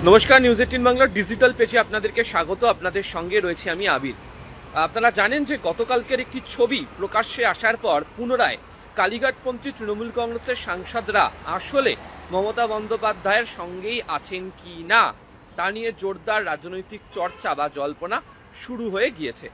নমস্কার, নিউজ 18 বাংলার ডিজিটাল পেজে আপনাদেরকে স্বাগত। আপনাদের সঙ্গে রয়েছে আমি আবির। আপনারা জানেন যে গতকালকের একটি ছবি প্রকাশ্যে আসার পর পুনরায় কালীঘাটপন্থী তৃণমূল কংগ্রেসের সাংসদরা আসলে মমতা বন্দ্যোপাধ্যায়ের সঙ্গেই আছেন কি না তা নিয়ে জোরদার রাজনৈতিক চর্চা বা জল্পনা শুরু হয়ে গিয়েছে।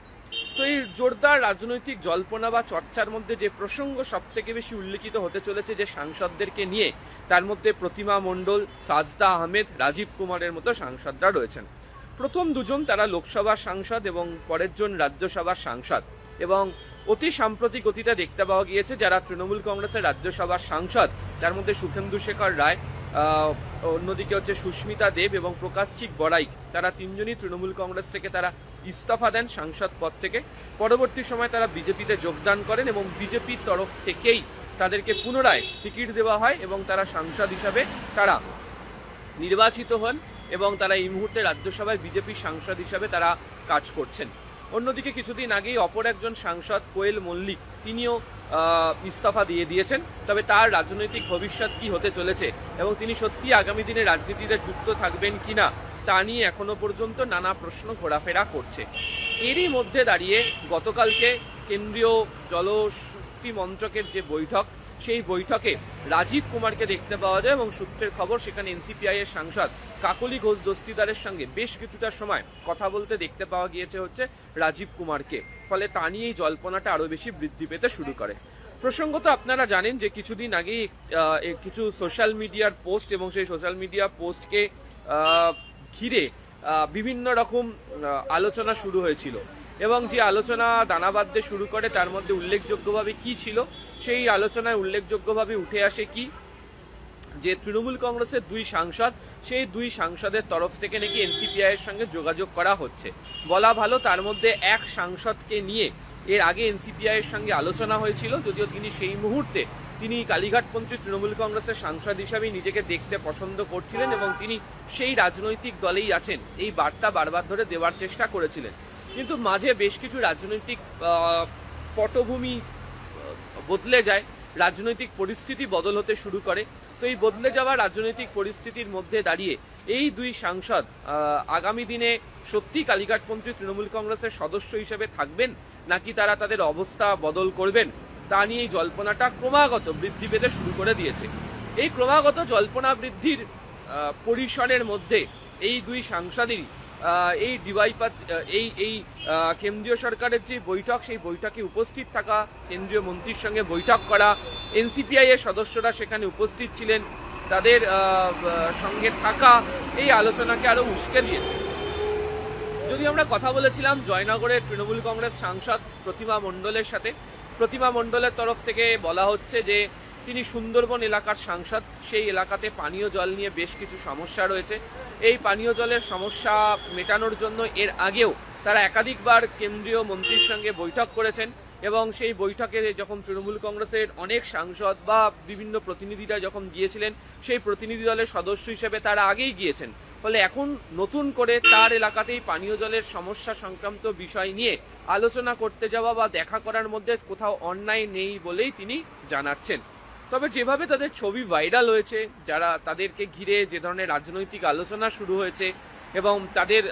তো এই জোরদার রাজনৈতিক জল্পনা বা চর্চার মধ্যে যে প্রসঙ্গ সব থেকে বেশি উল্লেখিত হতে চলেছে যে সাংসদদেরকে নিয়ে, তার মধ্যে প্রতিমা মণ্ডল, সাজদা আহমেদ, রাজীব কুমারের মতো সাংসদরা রয়েছেন। প্রথম দুজন তারা লোকসভার সাংসদ এবং পরের জন রাজ্যসভার সাংসদ, এবং অতি সাম্প্রতিক অতীতে দেখতে পাওয়া গিয়েছে যারা তৃণমূল কংগ্রেসের রাজ্যসভার সাংসদ তার মধ্যে সুখেন্দু শেখর রায়, অন্যদিকে হচ্ছে সুস্মিতা দেব এবং প্রকাশচিক বড়াই, তারা তিনজনই তৃণমূল কংগ্রেস থেকে তারা ইস্তফা দেন সাংসদ পদ থেকে। পরবর্তী সময় তারা বিজেপিতে যোগদান করেন এবং বিজেপির তরফ থেকেই তাদেরকে পুনরায় টিকিট দেওয়া হয় এবং তারা সাংসদ হিসাবে তারা নির্বাচিত হন এবং তারা এই মুহূর্তে রাজ্যসভায় বিজেপির সাংসদ হিসাবে তারা কাজ করছেন। অন্যদিকে কিছুদিন আগেই অপর একজন সাংসদ কোয়েল মল্লিক, তিনিও ইস্তফা দিয়ে দিয়েছেন। তবে তার রাজনৈতিক ভবিষ্যৎ কি হতে চলেছে এবং তিনি সত্যি আগামী দিনে রাজনীতিতে যুক্ত থাকবেন কিনা তা নিয়ে এখনো পর্যন্ত নানা প্রশ্ন ঘোরাফেরা করছে। এরই মধ্যে দাঁড়িয়ে গতকালকে কেন্দ্রীয় জলশক্তি মন্ত্রকের যে বৈঠক, সেই বৈঠকে রাজীব কুমারকে দেখতে পাওয়া যায় এবং সূত্রের খবর সেখানে এনসিপিআই এর সাংসদ কাকলি ঘোষ দস্তিদারের সঙ্গে বেশ কিছুটা সময় কথা বলতে দেখতে পাওয়া গিয়েছে হচ্ছে রাজীব কুমারকে। ফলে তা নিয়েই জল্পনাটা আরো বেশি বৃদ্ধি পেতে শুরু করে। প্রসঙ্গত আপনারা জানেন যে কিছুদিন আগেই কিছু সোশ্যাল মিডিয়ার পোস্ট এবং সেই সোশ্যাল মিডিয়া পোস্টকে ঘিরে বিভিন্ন রকম আলোচনা শুরু হয়েছিল এবং যে আলোচনা দানা বাঁধতে শুরু করে তার মধ্যে উল্লেখযোগ্যভাবে কি ছিল, সেই আলোচনায় উল্লেখযোগ্যভাবে উঠে আসে কি যে তৃণমূল কংগ্রেসের দুই সাংসদ, সেই দুই সাংসদের তরফ থেকে নাকি এনসিপিআই এর সঙ্গে যোগাযোগ করা হচ্ছে। বলা ভালো তার মধ্যে এক সাংসদকে নিয়ে এর আগে এনসিপিআই এর সঙ্গে আলোচনা হয়েছিল, যদিও তিনি সেই মুহূর্তে তিনি কালীঘাটপন্থী তৃণমূল কংগ্রেসের সাংসদ হিসাবেই নিজেকে দেখতে পছন্দ করছিলেন এবং তিনি সেই রাজনৈতিক দলেই আছেন এই বার্তা বারবার ধরে দেওয়ার চেষ্টা করেছিলেন। কিন্তু মাঝে বেশ কিছু রাজনৈতিক পটভূমি বদলে যায়, রাজনৈতিক পরিস্থিতি বদল হতে শুরু করে। তো এই বদলে যাওয়া রাজনৈতিক পরিস্থিতির মধ্যে দাঁড়িয়ে এই দুই সাংসদ আগামী দিনে সত্যি কালীঘাটপন্থী তৃণমূল কংগ্রেসের সদস্য হিসেবে থাকবেন নাকি তারা তাদের অবস্থা বদল করবেন তা নিয়ে এই জল্পনাটা ক্রমাগত বৃদ্ধি পেতে শুরু করে দিয়েছে। এই ক্রমাগত জল্পনা বৃদ্ধির পরিসরের মধ্যে এই দুই সাংসদেরই এই এই কেন্দ্রীয় সরকারের যে বৈঠক, সেই বৈঠকে উপস্থিত থাকা, কেন্দ্রীয় মন্ত্রীর সঙ্গে বৈঠক করা, এনসিপিআই এর সদস্যরা সেখানে উপস্থিত ছিলেন, তাদের সঙ্গে থাকা এই আলোচনাকে আরো উস্কে দিয়েছে। যদি আমরা কথা বলেছিলাম জয়নগরের তৃণমূল কংগ্রেস সাংসদ প্রতিমা মণ্ডলের সাথে, প্রতিমা মণ্ডলের তরফ থেকে বলা হচ্ছে যে তিনি সুন্দরবন এলাকার সাংসদ, সেই এলাকাতে পানীয় জল নিয়ে বেশ কিছু সমস্যা রয়েছে। এই পানীয় জলের সমস্যা মেটানোর জন্য এর আগেও তারা একাধিকবার কেন্দ্রীয় মন্ত্রীর সঙ্গে বৈঠক করেছেন এবং সেই বৈঠকে যখন তৃণমূল কংগ্রেসের অনেক সাংসদ বা বিভিন্ন প্রতিনিধিরা যখন গিয়েছিলেন, সেই প্রতিনিধি দলের সদস্য হিসেবে তারা আগেই গিয়েছেন। ফলে এখন নতুন করে তার এলাকাতেই পানীয় জলের সমস্যা সংক্রান্ত বিষয় নিয়ে আলোচনা করতে যাওয়া বা দেখা করার মধ্যে কোথাও অন্যায় নেই বলেই তিনি জানাচ্ছেন। তবে যেভাবে তাদের ছবি ভাইরাল হয়েছে, যারা তাদেরকে ঘিরে যে ধরনের রাজনৈতিক আলোচনা শুরু হয়েছে এবং তাদের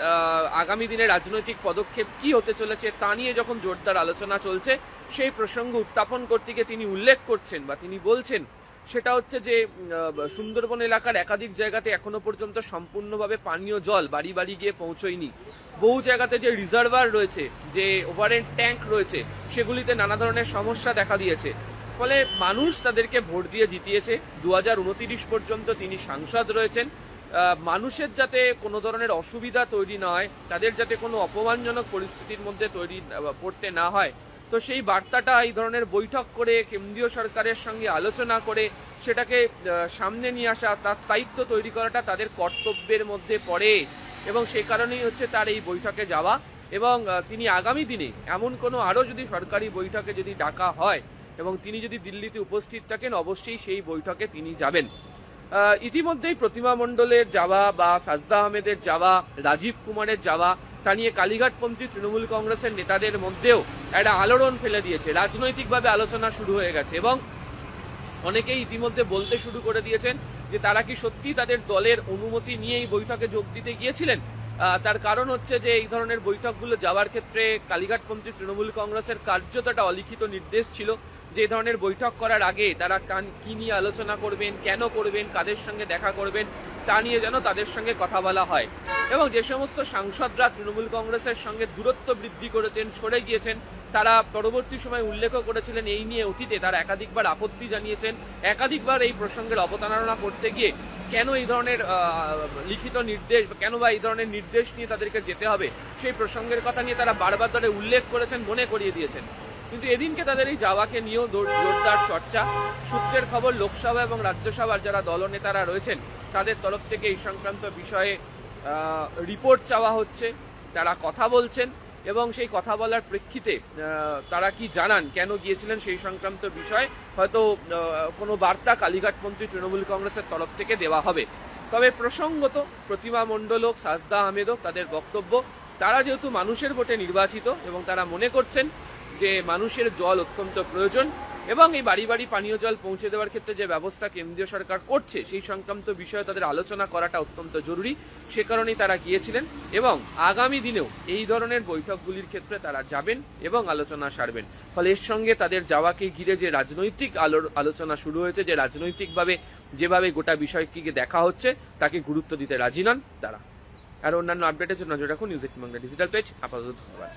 আগামী দিনে রাজনৈতিক পদক্ষেপ কি হতে চলেছে তা নিয়ে যখন জোরদার আলোচনা চলছে, সেই প্রসঙ্গ উত্থাপন করতে গিয়ে তিনি উল্লেখ করছেন বা তিনি বলছেন সেটা হচ্ছে যে সুন্দরবন এলাকার একাধিক জায়গাতে এখনো পর্যন্ত সম্পূর্ণভাবে পানীয় জল বাড়ি বাড়ি গিয়ে পৌঁছয়নি। বহু জায়গাতে যে রিজার্ভার রয়েছে, যে ওভারহেড ট্যাঙ্ক রয়েছে, সেগুলিতে নানা ধরনের সমস্যা দেখা দিয়েছে। ফলে মানুষ তাদেরকে ভোট দিয়ে জিতিয়েছে। 2029 পর্যন্ত তিনি সাংসদ রয়েছেন। মানুষের যাতে কোনো ধরনের অসুবিধা তৈরি না হয়, তাদের যাতে কোনো অপমানজনক পরিস্থিতির মধ্যে পড়তে না হয়, তো সেই বার্তাটা এই ধরনের বৈঠক করে কেন্দ্রীয় সরকারের সঙ্গে আলোচনা করে সেটাকে সামনে নিয়ে আসা, তার স্থায়িত্ব তৈরি করাটা তাদের কর্তব্যের মধ্যে পড়ে এবং সেই কারণেই হচ্ছে তার এই বৈঠকে যাওয়া। এবং তিনি আগামী দিনে এমন কোনো আরও যদি সরকারি বৈঠকে যদি ডাকা হয় এবং তিনি যদি দিল্লিতে উপস্থিত থাকেন, অবশ্যই সেই বৈঠকে তিনি যাবেন। ইতিমধ্যেই প্রতিমা মণ্ডলের যাওয়া বা সাজদা আহমেদের যাওয়া, রাজীব কুমারের যাওয়া, তা নিয়ে কালীঘাটপন্থী তৃণমূল কংগ্রেসের নেতাদের মধ্যেও একটা আলোড়ন ফেলে দিয়েছে। রাজনৈতিকভাবে আলোচনা শুরু হয়ে গেছে এবং অনেকেই ইতিমধ্যে বলতে শুরু করে দিয়েছেন যে তারা কি সত্যি তাদের দলের অনুমতি নিয়ে এই বৈঠকে যোগ দিতে গিয়েছিলেন। তার কারণ হচ্ছে যে এই ধরনের বৈঠকগুলো যাওয়ার ক্ষেত্রে কালীঘাটপন্থী তৃণমূল কংগ্রেসের কার্যত একটা অলিখিত নির্দেশ ছিল যে এই ধরনের বৈঠক করার আগে তারা কি নিয়ে আলোচনা করবেন, কেন করবেন, কাদের সঙ্গে দেখা করবেন, তা নিয়ে যেন তাদের সঙ্গে কথা বলা হয়। এবং যে সমস্ত সাংসদরা তৃণমূল কংগ্রেসের সঙ্গে দূরত্ব বৃদ্ধি করেছেন, সরে গিয়েছেন, তারা পরবর্তী সময় উল্লেখ করেছিলেন এই নিয়ে অতীতে তারা একাধিকবার আপত্তি জানিয়েছেন, একাধিকবার এই প্রসঙ্গের অবতারণা করতে গিয়ে কেন এই ধরনের লিখিত নির্দেশ, কেন বা এই ধরনের নির্দেশ নিয়ে তাদেরকে যেতে হবে, সেই প্রসঙ্গের কথা নিয়ে তারা বারবার ধরে উল্লেখ করেছেন, মনে করিয়ে দিয়েছেন। কিন্তু এদিনকে তাদের এই যাওয়াকে নিয়েও জোরদার চর্চা। সূত্রের খবর, লোকসভা এবং রাজ্যসভার যারা দলনেতারা রয়েছেন তাদের তরফ থেকে এই সংক্রান্ত বিষয়ে রিপোর্ট চাওয়া হচ্ছে, তারা কথা বলছেন এবং সেই কথা বলার প্রেক্ষিতে তারা কি জানান, কেন গিয়েছিলেন সেই সংক্রান্ত বিষয়ে হয়তো কোনো বার্তা কালীঘাটপন্থী তৃণমূল কংগ্রেসের তরফ থেকে দেওয়া হবে। তবে প্রসঙ্গত প্রতিমা মণ্ডল হোক, সাজদা আহমেদ হোক, তাদের বক্তব্য, তারা যেহেতু মানুষের ভোটে নির্বাচিত এবং তারা মনে করছেন যে মানুষের জল অত্যন্ত প্রয়োজন এবং এই বাড়ি বাড়ি পানীয় জল পৌঁছে দেওয়ার ক্ষেত্রে যে ব্যবস্থা কেন্দ্রীয় সরকার করছে সেই সংক্রান্ত বিষয়ে তাদের আলোচনা করাটা অত্যন্ত জরুরি, সে কারণেই তারা গিয়েছিলেন এবং আগামী দিনেও এই ধরনের বৈঠকগুলির ক্ষেত্রে তারা যাবেন এবং আলোচনা সারবেন। ফলে এর সঙ্গে তাদের যাওয়াকে ঘিরে যে রাজনৈতিক আলোচনা শুরু হয়েছে, যে রাজনৈতিকভাবে যেভাবে গোটা বিষয়টিকে দেখা হচ্ছে তাকে গুরুত্ব দিতে রাজি নন তারা। আর অন্যান্য আপডেটের জন্য নজর রাখুন নিউজ 18 বাংলা ডিজিটাল পেজ। আপাতত ধন্যবাদ।